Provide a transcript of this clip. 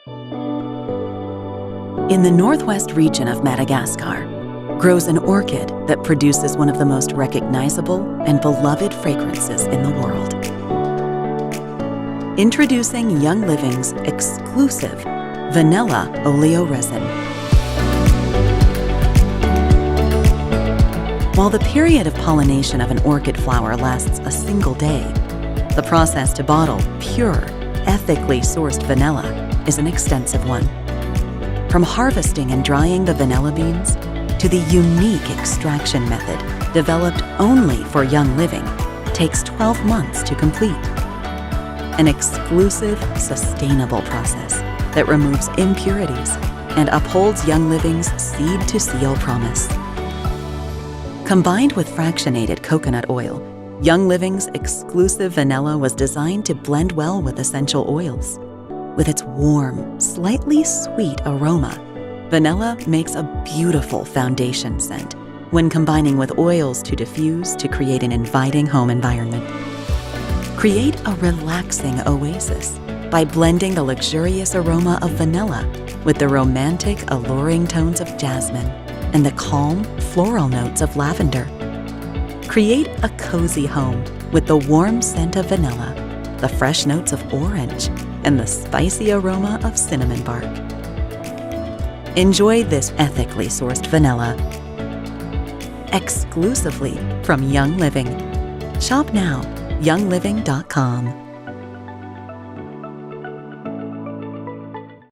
In the northwest region of Madagascar, grows an orchid that produces one of the most recognizable and beloved fragrances in the world. Introducing Young Living's exclusive vanilla Oleoresin. While the period of pollination of an orchid flower lasts a single day, the process to bottle pure, ethically sourced vanilla is an extensive one. From harvesting and drying the vanilla beans to the unique extraction method developed only for Young Living takes 12 months to complete. An exclusive, sustainable process that removes impurities and upholds Young Living's seed-to-seal promise. Combined with fractionated coconut oil, Young Living's exclusive vanilla was designed to blend well with essential oils. With its warm, slightly sweet aroma, vanilla makes a beautiful foundation scent when combining with oils to diffuse to create an inviting home environment. Create a relaxing oasis by blending the luxurious aroma of vanilla with the romantic, alluring tones of jasmine and the calm, floral notes of lavender. Create a cozy home with the warm scent of vanilla, the fresh notes of orange, and the spicy aroma of cinnamon bark. Enjoy this ethically sourced vanilla exclusively from Young Living. Shop now, youngliving.com.